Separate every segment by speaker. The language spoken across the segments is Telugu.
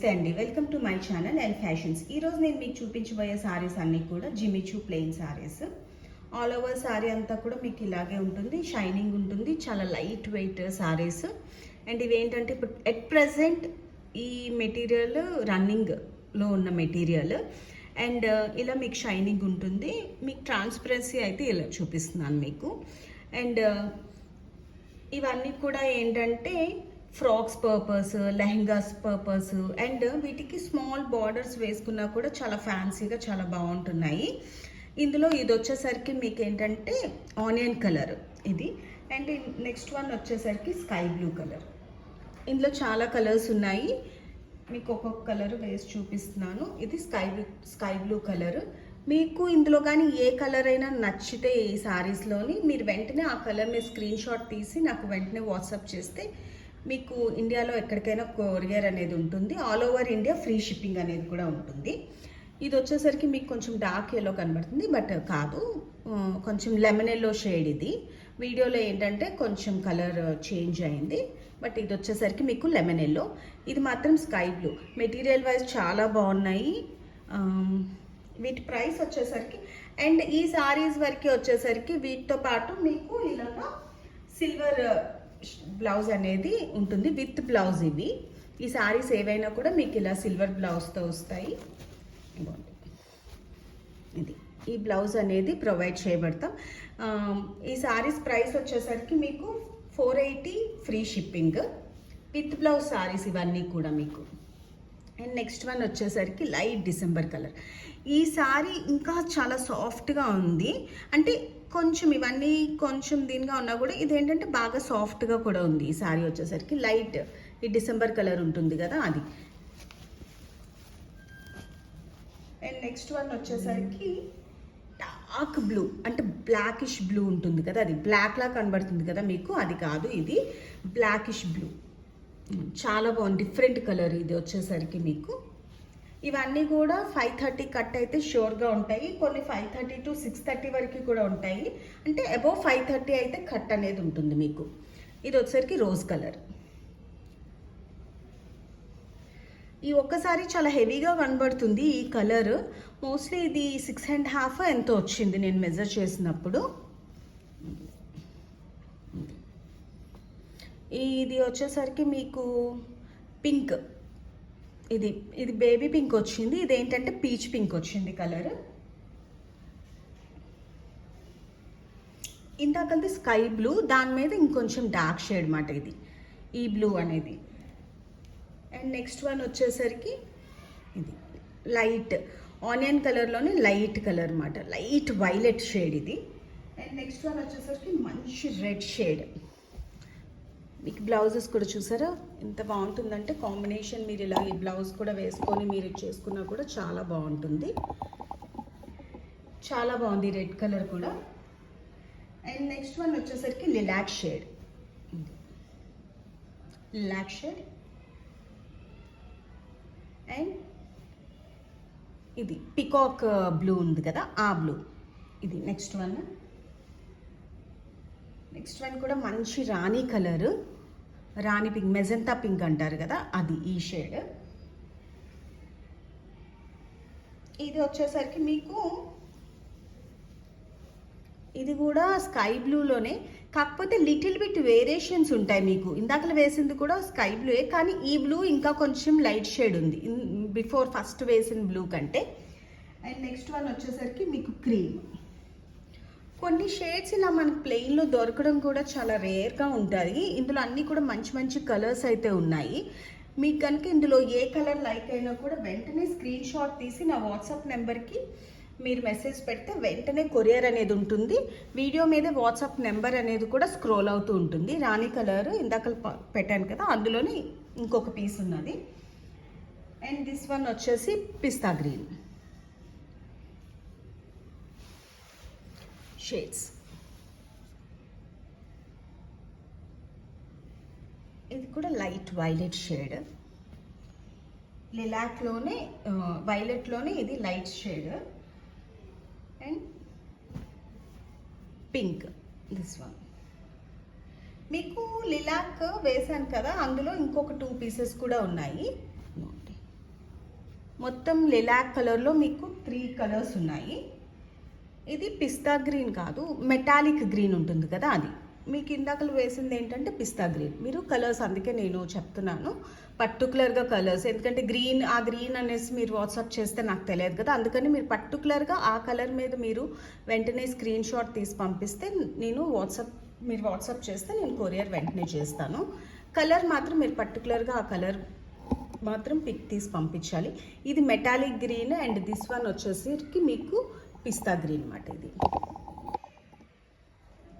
Speaker 1: నమస్తే అండి, welcome to my channel L fashions. ఈరోజు నేను మీకు చూపించబోయే సారీస్ అన్నీ కూడా Jimmy Choo plain saris. All over sorry అంతా కూడా మీకు ఇలాగే ఉంటుంది, షైనింగ్ ఉంటుంది, చాలా లైట్ వెయిట్ సారీస్. అండ్ ఇవి ఏంటంటే ఇప్పుడు ఎట్ ప్రజెంట్ ఈ మెటీరియల్ రన్నింగ్లో ఉన్న మెటీరియల్. అండ్ ఇలా మీకు షైనింగ్ ఉంటుంది, మీకు ట్రాన్స్పరెన్సీ అయితే ఇలా చూపిస్తున్నాను మీకు. అండ్ ఇవన్నీ కూడా ఏంటంటే frocks purpose, lehengas purpose, and వీటికి స్మాల్ బార్డర్స్ వేసుకున్నా కూడా చాలా ఫ్యాన్సీగా చాలా బాగుంటున్నాయి. ఇందులో ఇది వచ్చేసరికి మీకు ఏంటంటే ఆనియన్ కలర్ ఇది. అండ్ నెక్స్ట్ వన్ వచ్చేసరికి స్కై బ్లూ కలర్. ఇందులో చాలా కలర్స్ ఉన్నాయి, మీకు ఒక్కొక్క కలర్ వేసి చూపిస్తున్నాను. ఇది స్కై బ్లూ కలర్. మీకు ఇందులో కానీ ఏ కలర్ అయినా నచ్చితే ఈ సారీస్లోని మీరు వెంటనే ఆ కలర్ మీద స్క్రీన్ షాట్ తీసి నాకు వెంటనే వాట్సాప్ చేస్తే మీకు ఇండియాలో ఎక్కడికైనా కొరియర్ అనేది ఉంటుంది. All over India free shipping అనేది కూడా ఉంటుంది. ఇది వచ్చేసరికి మీకు కొంచెం డార్క్ ఎల్లో కనబడుతుంది, బట్ కాదు, కొంచెం లెమన్ ఎల్లో షేడ్. ఇది వీడియోలో ఏంటంటే కొంచెం కలర్ చేంజ్ అయింది, బట్ ఇది వచ్చేసరికి మీకు లెమన్ ఎల్లో. ఇది మాత్రం స్కై బ్లూ. మెటీరియల్ వైజ్ చాలా బాగున్నాయి. వీటి ప్రైస్ వచ్చేసరికి అండ్ ఈ సారీస్ వరకు వచ్చేసరికి వీటితో పాటు మీకు ఇలాగా సిల్వర్ బ్లౌజ్ అనేది ఉంటుంది, విత్ బ్లౌజ్. ఇవి ఈ సారీస్ ఏవైనా కూడా మీకు ఇలా సిల్వర్ బ్లౌజ్తో వస్తాయి. ఇది ఈ బ్లౌజ్ అనేది ప్రొవైడ్ చేయబడతాం. ఈ సారీస్ ప్రైస్ వచ్చేసరికి మీకు 480 free shipping with blouse saris ఇవన్నీ కూడా మీకు. అండ్ నెక్స్ట్ వన్ వచ్చేసరికి లైట్ డిసెంబర్ కలర్. ఈ సారీ ఇంకా చాలా సాఫ్ట్గా ఉంది, అంటే కొంచెం ఇవన్నీ కొంచెం దీనిగా ఉన్నా కూడా ఇదేంటంటే బాగా సాఫ్ట్గా కూడా ఉంది. ఈ సారీ వచ్చేసరికి లైట్ ఈ డిసెంబర్ కలర్ ఉంటుంది కదా అది. అండ్ నెక్స్ట్ వన్ వచ్చేసరికి డార్క్ బ్లూ, అంటే బ్లాకిష్ బ్లూ ఉంటుంది కదా, అది బ్లాక్ లా కనబడుతుంది కదా మీకు, అది కాదు, ఇది బ్లాకిష్ బ్లూ. చాలా బాగుంది, డిఫరెంట్ కలర్ ఇది వచ్చేసరికి మీకు. ఇవన్నీ కూడా 530 కట్ అయితే షూర్గా ఉంటాయి, కొన్ని 530 to 630 వరకు కూడా ఉంటాయి, అంటే అబౌవ్ 530 అయితే కట్ అనేది ఉంటుంది మీకు. ఇది వచ్చేసరికి రోజ్ కలర్. ఈ ఒక్కసారి చాలా హెవీగా కనబడుతుంది ఈ కలర్. మోస్ట్లీ ఇది 6.5 ఎంతో వచ్చింది నేను మెజర్ చేసినప్పుడు. ఇది వచ్చేసరికి మీకు పింక్, ఇది బేబీ పింక్ వచ్చింది, ఇదేంటంటే పీచ్ పింక్ వచ్చింది కలర్. ఇందాకది స్కై బ్లూ, దాని మీద ఇంకొంచెం డార్క్ షేడ్ మాట ఇది ఈ బ్లూ అనేది. అండ్ నెక్స్ట్ వన్ వచ్చేసరికి ఇది లైట్ ఆనియన్ కలర్లోనే లైట్ కలర్ మాట, లైట్ వైలెట్ షేడ్ ఇది. అండ్ నెక్స్ట్ వన్ వచ్చేసరికి మంచి రెడ్ షేడ్. మీకు బ్లౌజెస్ కూడా చూసారా ఎంత బాగుంటుందంటే కాంబినేషన్. మీరు ఇలా ఈ బ్లౌజ్ కూడా వేసుకొని మీరు చేసుకున్నా కూడా చాలా బాగుంటుంది, చాలా బాగుంది రెడ్ కలర్ కూడా. అండ్ నెక్స్ట్ వన్ వచ్చేసరికి లిలాక్ షేడ్. అండ్ ఇది పికాక్ బ్లూ ఉంది కదా, ఆ బ్లూ. ఇది నెక్స్ట్ వన్ కూడా మంచి రాణి కలర్, రాణి పింక్, మెజంతా పింక్ అంటారు కదా, అది ఈ షేడ్. ఇది వచ్చేసరికి మీకు ఇది కూడా స్కై బ్లూలోనే, కాకపోతే లిటిల్ బిట్ వేరియేషన్స్ ఉంటాయి మీకు. ఇందాకలు వేసింది కూడా స్కై బ్లూయే, కానీ ఈ బ్లూ ఇంకా కొంచెం లైట్ షేడ్ ఉంది బిఫోర్ ఫస్ట్ వేసిన బ్లూ కంటే. అండ్ నెక్స్ట్ వన్ వచ్చేసరికి మీకు క్రీమ్. కొన్ని షేడ్స్ ఇలా మనకు ప్లెయిన్లో దొరకడం కూడా చాలా రేర్గా ఉంటుంది. ఇందులో అన్నీ కూడా మంచి మంచి కలర్స్ అయితే ఉన్నాయి. మీకు కనుక ఇందులో ఏ కలర్ లైక్ అయినా కూడా వెంటనే స్క్రీన్ షాట్ తీసి నా వాట్సాప్ నెంబర్కి మీరు మెసేజ్ పెడితే వెంటనే కొరియర్ అనేది ఉంటుంది. వీడియో మీద వాట్సాప్ నెంబర్ అనేది కూడా స్క్రోల్ అవుతూ ఉంటుంది. రాణి కలర్ ఇందాక పెట్టాను కదా, అందులోనే ఇంకొక పీస్ ఉన్నది. అండ్ దిస్ వన్ వచ్చేసి పిస్తా గ్రీన్ షేడ్స్. ఇది కూడా లైట్ వైలెట్ షేడ్, లిలాక్లోనే వైలెట్లోనే ఇది light shade. And pink, this one. మీకు లిలాక్ వేసాను కదా, అందులో ఇంకొక 2 పీసెస్ కూడా ఉన్నాయి. మొత్తం లిలాక్ కలర్లో మీకు 3 కలర్స్ ఉన్నాయి. ఇది పిస్తా గ్రీన్ కాదు, మెటాలిక్ గ్రీన్ ఉంటుంది కదా అది. మీకు ఇందాకలు వేసింది ఏంటంటే పిస్తా గ్రీన్. మీరు కలర్స్ అందుకే నేను చెప్తున్నాను పర్టికులర్గా కలర్స్, ఎందుకంటే ఆ గ్రీన్ అనేసి మీరు వాట్సాప్ చేస్తే నాకు తెలియదు కదా, అందుకని మీరు పర్టికులర్గా ఆ కలర్ మీద మీరు వెంటనే స్క్రీన్ షాట్ తీసి పంపిస్తే మీరు వాట్సాప్ చేస్తే నేను కొరియర్ వెంటనే చేస్తాను. కలర్ మాత్రం మీరు పర్టికులర్గా ఆ కలర్ మాత్రం పిక్ తీసి పంపించాలి. ఇది metallic green and this one వచ్చేసరికి మీకు పిస్తా గ్రీన్ అన్నమాట ఇది.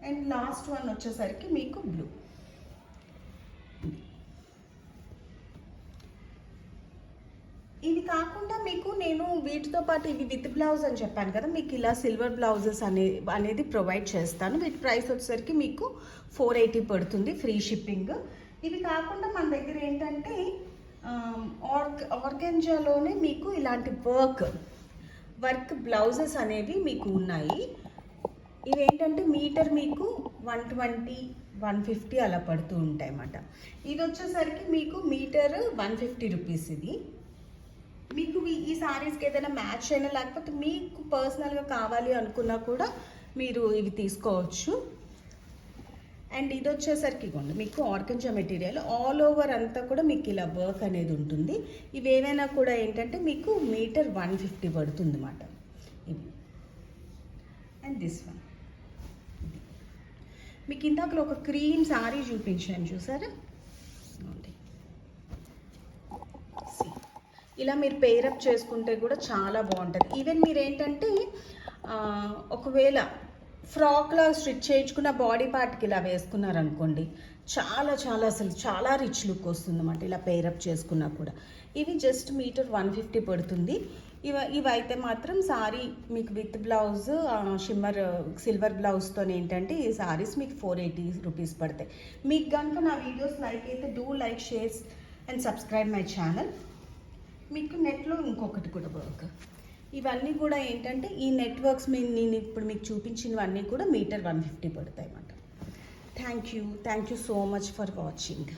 Speaker 1: అండ్ లాస్ట్ వన్ వచ్చేసరికి మీకు బ్లూ. ఇది కాకుండా మీకు నేను వీటితో పాటు ఇవి విత్ బ్లౌజ్ అని చెప్పాను కదా, మీకు ఇలా సిల్వర్ బ్లౌజెస్ అనేది ప్రొవైడ్ చేస్తాను. వీటి ప్రైస్ వచ్చేసరికి మీకు 480 పడుతుంది, ఫ్రీ షిప్పింగ్. ఇవి కాకుండా మన దగ్గర ఏంటంటే ఆర్గెంజాలోనే మీకు ఇలాంటి వర్క్ బ్లౌజెస్ అనేవి మీకు ఉన్నాయి. ఇవేంటంటే మీటర్ మీకు 120, 150 అలా పడుతూ ఉంటాయి అన్నమాట. ఇది వచ్చేసరికి మీకు మీటర్ 150 రూపీస్. ఇది మీకు ఈ సారీస్కి ఏదైనా మ్యాచ్ అయినా లేకపోతే మీకు పర్సనల్గా కావాలి అనుకున్నా కూడా మీరు ఇవి తీసుకోవచ్చు. అండ్ ఇది వచ్చేసరికి ఇవ్వండి మీకు ఆర్గంజా మెటీరియల్ ఆల్ ఓవర్ అంతా కూడా మీకు ఇలా వర్క్ అనేది ఉంటుంది. ఇవి ఏవైనా కూడా ఏంటంటే మీకు మీటర్ 150 పడుతుంది అన్నమాట ఇవి. అండ్ దిస్ వన్ మీకు ఇందాకలో ఒక క్రీమ్ సారీ చూపించాను చూసారా, ఇలా మీరు పేరప్ చేసుకుంటే కూడా చాలా బాగుంటుంది. ఈవెన్ మీరు ఏంటంటే ఒకవేళ ఫ్రాక్లా స్టిచ్ చేయించుకున్న బాడీ పార్ట్కి ఇలా వేసుకున్నారనుకోండి, అసలు చాలా రిచ్ లుక్ వస్తుంది అన్నమాట ఇలా పేరప్ చేసుకున్నా కూడా. ఇవి జస్ట్ మీటర్ 150 పడుతుంది. ఇవైతే మాత్రం సారీ మీకు విత్ బ్లౌజ్ షిమ్మర్ సిల్వర్ బ్లౌజ్తో ఏంటంటే ఈ సారీస్ మీకు 480 రూపీస్ పడతాయి. మీకు కనుక నా వీడియోస్ లైక్ అయితే like, shares and subscribe my channel. మీకు నెట్లో ఇంకొకటి కూడా వర్క్, ఇవన్నీ కూడా ఏంటంటే ఈ నెట్వర్క్స్ నేను ఇప్పుడు మీకు చూపించినవన్నీ కూడా మీటర్ 150 పడతాయి అన్నమాట. Thank you so much for watching.